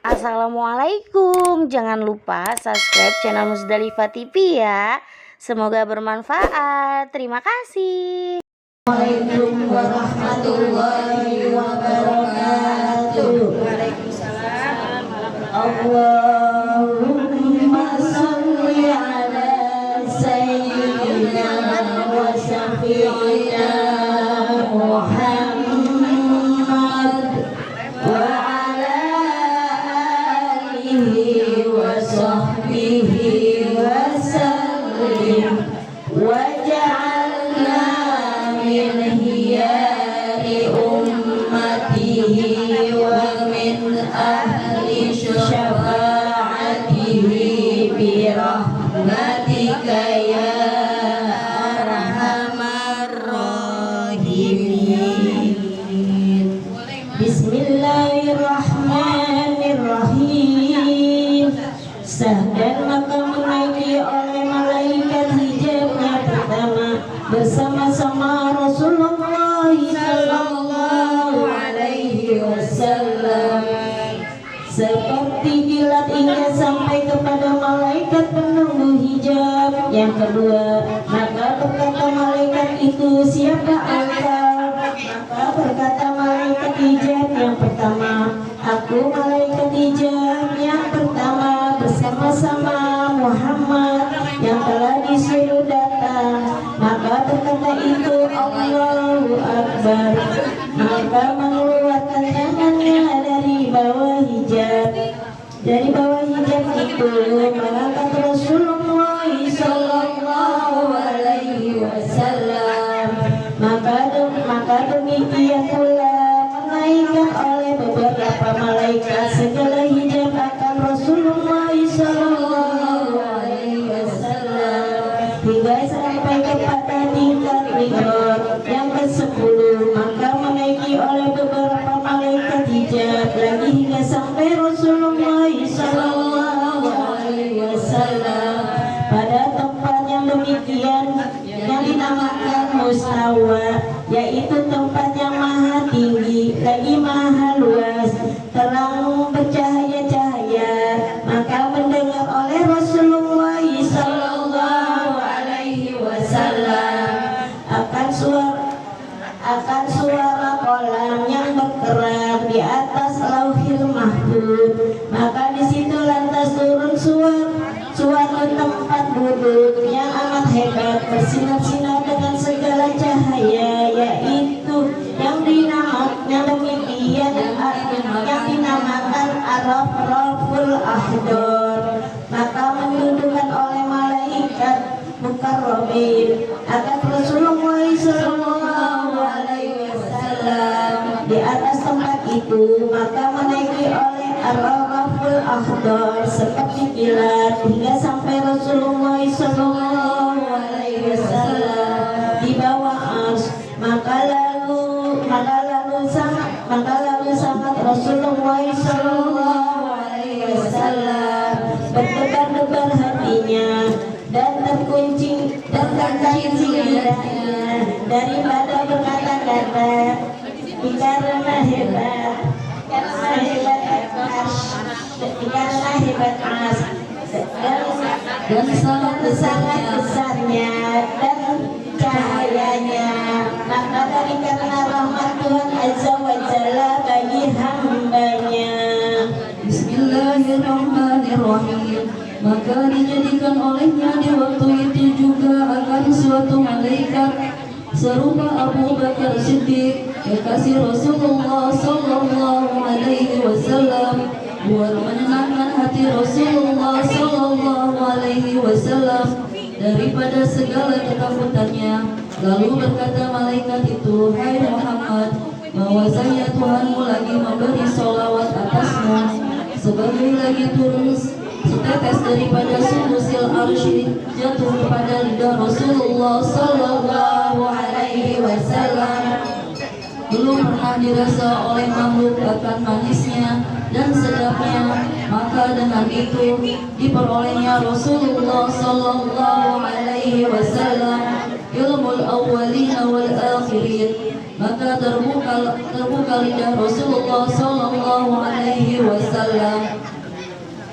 Assalamualaikum. Jangan lupa subscribe channel Musdalifah TV ya. Semoga bermanfaat. Terima kasih. Assalamualaikum warahmatullahi wabarakatuh. Waalaikumsalam. Allahumma sholli ala sayyidina wa syafi'ina Muhammad wa ala alihi wa sahbihi wa sallim wa ja'alna min hiyari ummatihi wa min ahli syafa'atihi bi rahmatika ya arhamar rahimin. Bismillahirrahmanirrahim. Dan maka menaiki oleh malaikat hijabnya pertama bersama-sama Rasulullah sallallahu alaihi wasallam, seperti kilat hingga sampai kepada malaikat penunggu hijab. Yang kedua, maka berkata malaikat itu, siapa engkau? Maka berkata malaikat hijab yang pertama, aku malaikat hijab yang pertama bersama-sama Muhammad yang telah disuruh datang. Maka berkata itu, Allahu Akbar. Maka mengeluarkan tangannya dari bawah hijab. Dari bawah hijab itu mengangkat Rasulullah sallallahu alaihi wasallam. Maka demikian pula menaikkan oleh beberapa malaikat segala hijab akan Rasulullah sallallahu alaihi wasallam hingga sampai kepada tingkat mi'raj yang ke-10. Maka menaiki oleh beberapa malaikat hijab lagi hingga sampai Rasulullah sallallahu alaihi wasallam pada tempat yang demikian yang dinamakan mustawa, yaitu tempat yang maha tinggi lagi maha luas, terang bercahaya-cahaya. Maka mendengar oleh Rasulullah sallallahu alaihi wasallam akan suara kolam yang bergerak di atas lauhil mahfuz. Maka di situ lantas turun suatu tempat duduk yang amat hebat bersinar-sinar dengan segala cahaya, yaitu yang dinamakan Ar-Raful Ahdor. Maka mendudukan oleh malaikat mukarrabin akan Rasulullah sallallahu alaihi wasallam di atas tempat itu. Maka menaiki oleh Ar-Raful Ahdor seperti kilat hingga sampai Rasulullah sallallahu alaihi wasallam di bawah ars. Maka lalu sangat Rasulullah sallallahu alaihi wasallam berdebar-debar hatinya dan terkunci lidahnya daripada berkata-kata karena hebat ars dan sangat besarnya dan cahayanya. Maka dari karena rahmat Tuhan Azza wa Jalla bagi hambanya. Bismillahirrahmanirrahim. Maka dijadikan olehnya di waktu itu juga akan suatu malaikat serupa Abu Bakar Siddiq, kekasih Rasulullah sallallahu alaihi wasallam, buat menenangkan hati Rasulullah sallallahu alaihi wasallam daripada segala ketakutannya. Lalu berkata malaikat itu, hai Muhammad, bahwasanya Tuhanmu lagi memberi sholawat atasmu, sebagai lagi turun setetes daripada sulusil arsy jatuh kepada lidah Rasulullah sallallahu alaihi wasallam. Belum pernah dirasa oleh makhluk akan manisnya dan sedapnya. Maka dengan itu diperolehnya Rasulullah sallallahu alaihi wasallam ilmul awwalin wal akhirin. Maka maka terbuka lidah Rasulullah Sallallahu Alaihi Wasallam.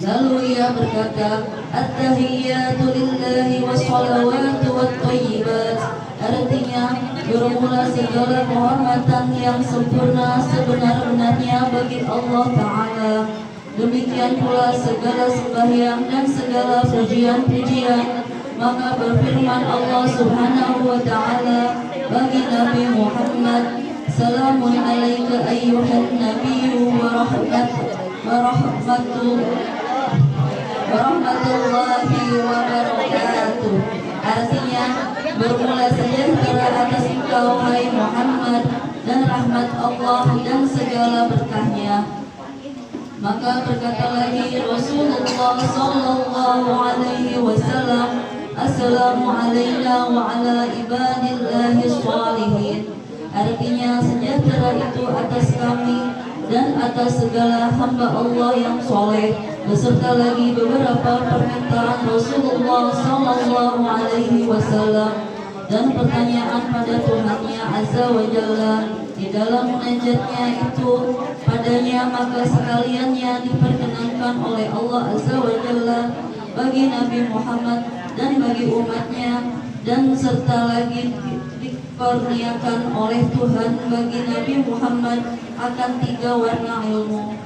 Lalu ia berkata, At-tahiyyatu lillahi wassalawatu wattayyibat. Artinya, bermula segala kehormatan yang sempurna sebenar-benarnya bagi Allah Ta'ala. Demikian pula segala sembahyang dan segala pujian-pujian. Maka berfirman Allah Subhanahu wa Ta'ala bagi Nabi Muhammad, Salamun alaika ayyuhan nabiyyu wa rahmatullahi wa barakatuh. Artinya, bermula sejahtera atas engkau hai Muhammad, dan rahmat Allah dan segala berkahnya. Maka berkata lagi Rasulullah Sallallahu Alaihi Wasallam, Assalamu alayna wa ala ibadillahi sholihin. Artinya, sejahtera itu atas kami dan atas segala hamba Allah yang soleh. Beserta lagi beberapa permintaan Rasulullah Sallallahu Alaihi Wasallam dan pertanyaan pada Tuhannya Azza wa Jalla di dalam munajatnya itu padanya. Maka sekaliannya diperkenankan oleh Allah Azza wa Jalla bagi Nabi Muhammad dan bagi umatnya, dan serta lagi dikurniakan oleh Tuhan bagi Nabi Muhammad akan 3 warna ilmu.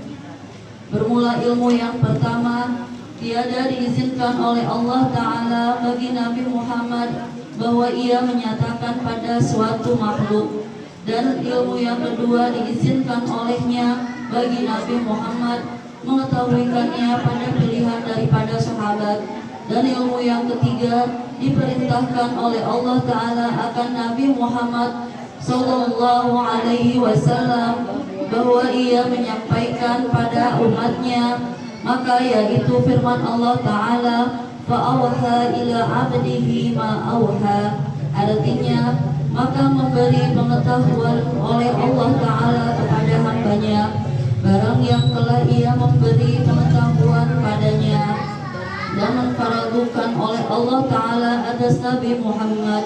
Bermula ilmu yang pertama, tiada diizinkan oleh Allah Ta'ala bagi Nabi Muhammad bahwa ia menyatakan pada suatu makhluk. Dan ilmu yang kedua diizinkan olehnya bagi Nabi Muhammad mengetahuikannya pada pilihan daripada sahabat. Dan ilmu yang ketiga diperintahkan oleh Allah Ta'ala akan Nabi Muhammad Sallallahu Alaihi Wasallam bahwa ia menyampaikan pada umatnya, maka yaitu firman Allah Ta'ala, fa'awha ila abdihi ma'awha. Artinya, maka memberi pengetahuan oleh Allah Ta'ala kepada hambanya barang yang telah ia memberi pengetahuan padanya, dan memfaradukan oleh Allah Ta'ala atas Nabi Muhammad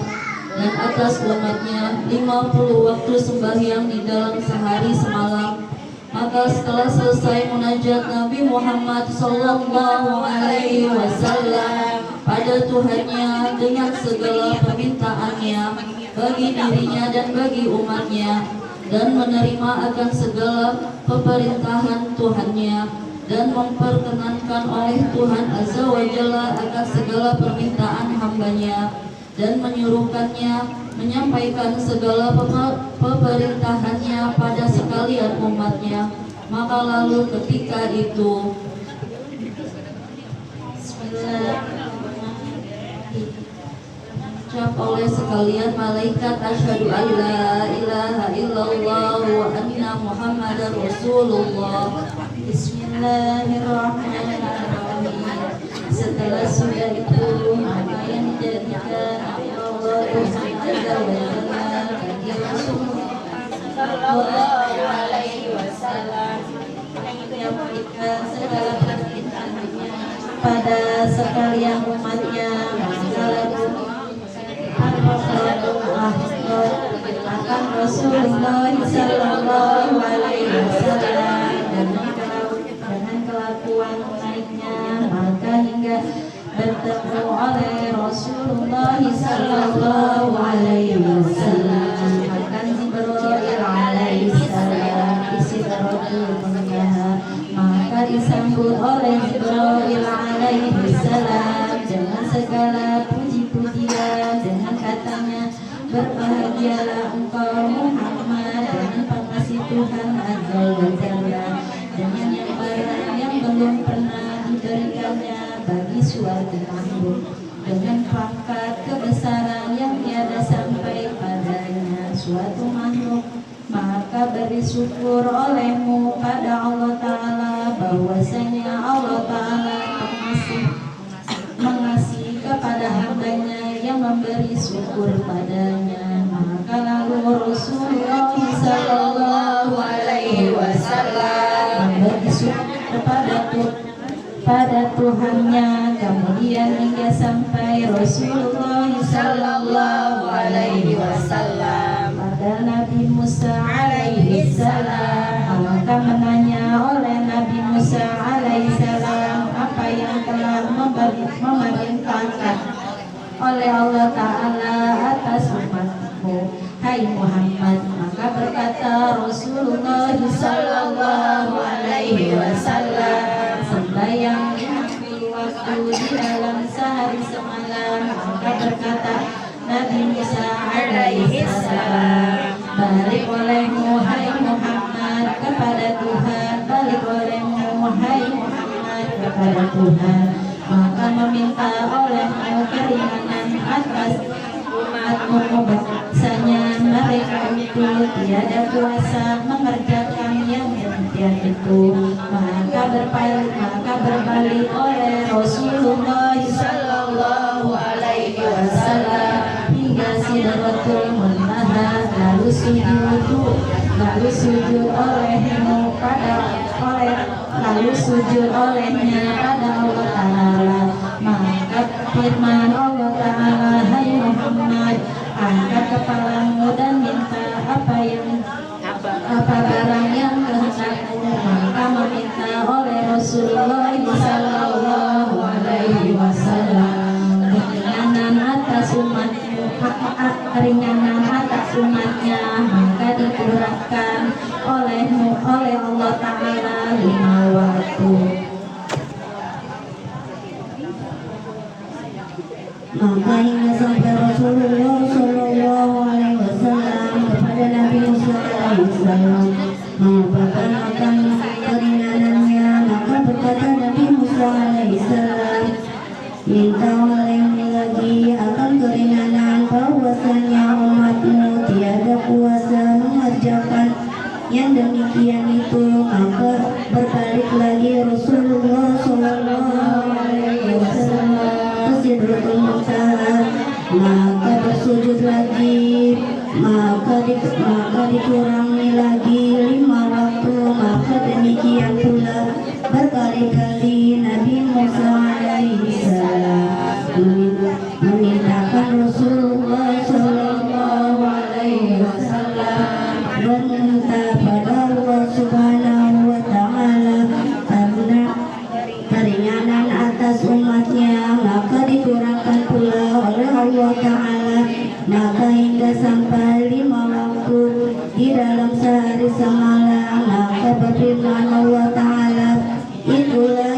dan atas umatnya 50 waktu sembahyang di dalam sehari semalam. Maka setelah selesai munajat Nabi Muhammad Sallallahu Alaihi Wasallam pada Tuhannya dengan segala permintaannya bagi dirinya dan bagi umatnya, dan menerima akan segala pemerintahan Tuhannya, dan memperkenankan oleh Tuhan Azza wa Jalla akan segala permintaan hambanya, dan menyuruhkannya menyampaikan segala pemerintahannya pada sekalian umatnya. Maka lalu ketika itu ucap oleh sekalian malaikat, asyhadu an la ilaha illallah wa anna muhammadar rasulullah. Bismillahirrahmanirrahim. Setelah sudah itu, maka yang dijadikan Allah Tuhan Azza wa Jalla bagi Rasulullah Sallallahu Alaihi Wasallam menyampaikan segala permintaannya pada sekalian umatnya. Maka lalu akan Rasulullah Sallallahu Alaihi Wasallam dengan kelakuan naiknya, maka hingga bertemu oleh Rasulullah Sallallahu Alaihi Wasallam akan Jibril alaihi salam di Sidratul Muntaha. Maka disambut oleh Jibril alaihi salam dengan segala puji-pujian, dengan katanya, berbahagialah engkau Muhammad dengan pengasih Tuhan Azza wa Jalla, dengan yang barang yang belum pernah diberikannya bagi suatu makhluk, dengan pangkat kebesaran yang tiada sampai padanya suatu makhluk. Maka beri syukur olehmu pada Allah Ta'ala bahwasanya Allah Ta'ala mengasihi kepada hambanya yang memberi syukur padanya. Maka lalu Rasulullah Sallallahu Alaihi Wasallam memberi syukur pada Tuhannya, kemudian hingga sampai Rasulullah Sallallahu Alaihi Wasallam pada kepada Nabi Musa alaihi salam. Maka menanya oleh Nabi Musa alaihi salam apa yang telah memerintahkan oleh Allah Ta'ala atas umatmu, hai Muhammad. Maka berkata Rasulullah sallallahu alaihi wasallam, sembahyang 50 waktu di dalam sehari semalam. Maka berkata Nabi Musa alaihi salam, balik olehmu hai Muhammad kepada Tuhan, balik olehmu hai Muhammad kepada Tuhan. Maka meminta olehmu keringanan atas umatmu, bahasanya mereka itu tiada kuasa mengerjakan yang demikian itu. Maka berbalik oleh Rasulullah sallallahu alaihi wasallam hingga Sidratul Muntaha, lalu sujud olehnya pada Allah Ta'ala. Maka firman Allah Ta'ala, hai Muhammad, angkat kepalamu dan minta apa barang yang kehendakmu. Maka meminta oleh Rasulullah sallallahu alaihi wasallam keringanan atas umatnya. Maka dikurangkan oleh Allah Ta'ala 5 waktu. Maka hingga sampai Rasulullah sallallahu alaihi wasallam kepada Nabi Musa alaihi salam mengabarkan keringanannya. Maka berkata Nabi Musa alaihi salam, minta olehmu lagi akan keringanan, bahwasanya umatmu tiada kuasa mengerjakan yang demikian itu. Maka berbalik lagi Rasulullah sallallahu alaihi wasallam ke Sidratul Muntaha. Maka bersujud lagi, maka dikurangi lagi 5 waktu. Maka demikian pula berkali-kali Nabi Musa alaihi salam memintakan Rasulullah sallallahu alaihi wasallam meminta pada Allah subhanahu wa ta'ala karena keringanan atas umatnya. Maka dikurangkan pula oleh Allah Ta'ala. Maka hingga sampai 5 waktu di dalam sehari semalam. Maka berfirman Allah Ta'ala, itulah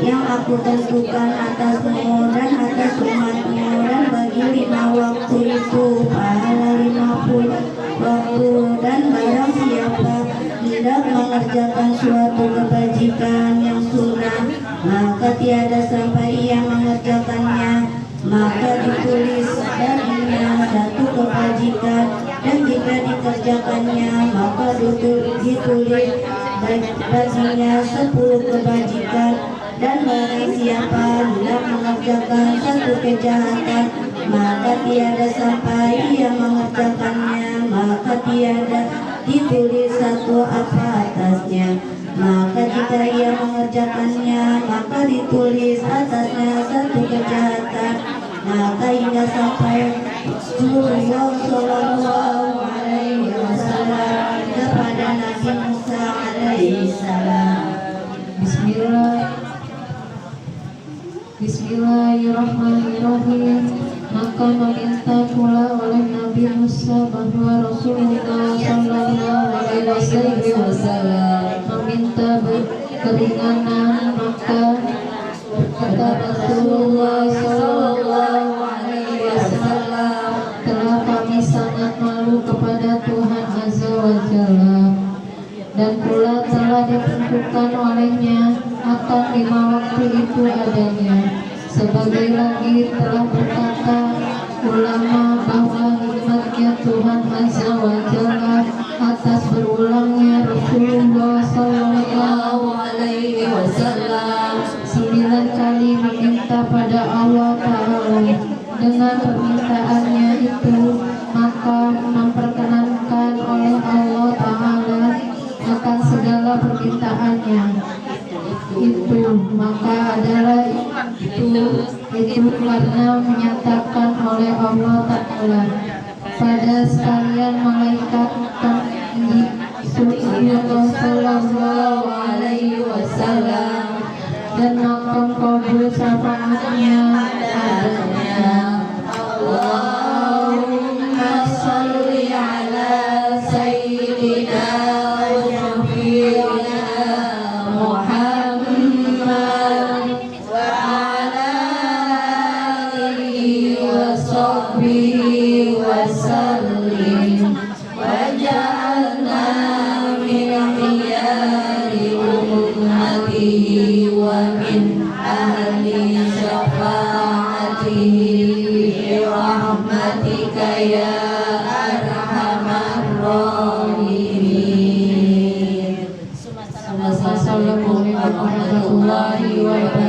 yang aku tentukan atasmu dan atas umatmu, dan bagi 5 waktu itu pahala 50 waktu. Dan barang siapa hendak mengerjakan suatu kebajikan yang sunnah, maka tiada sampai ia mengerjakannya, maka ditulis darinya 1 kebajikan, dan jika dikerjakannya maka ditulis baginya 10 kebajikan. Dan barang siapa hendak mengerjakan 1 kejahatan, maka tiada sampai ia mengerjakannya, maka tiada ditulis 1 apa atasnya. Maka jika ia mengerjakannya, maka ditulis atasnya 1 kejahatan. Maka hingga sampai Rasulullah sallallahu alaihi wasallam kepada Nabi Musa alaihi salam. Bismillahirrahmanirrahim. Maka meminta pula oleh Nabi Musa bahwa Rasulullah sallallahu alaihi wasallam meminta keringanan. Maka kata Rasulullah sallallahu alaihi wasallam, telah kami sangat malu kepada Tuhan Azza wa Jalla, dan pula telah ditentukan olehnya akan 5 waktu itu adanya. Sebagai lagi telah berkata ulama bahwa hikmatnya Tuhan Azza wa Jalla atas berulangnya Rasulullah sallallahu alaihi wasallam 9 kali meminta pada Allah Ta'ala. Dengan permintaannya itu maka memperkenankan oleh Allah Ta'ala akan segala permintaannya itu. Maka adalah itu karena menyatakan oleh Allah Ta'ala, pada sekalian malaikat Rasulullah Sallallahu Alaihi Wasallam dan makam kabul syafaatnya adanya. Allahumma sholli ala sayyidina wa syafi'ina Muhammad wa ala alihi wa sahbihi wa sallim waj'alna min khiyari ummatihi wa min ahli syafa'atihi bi rahmatika ya arhamar rahimin. Assalamualaikum warahmatullahi wabarakatuh.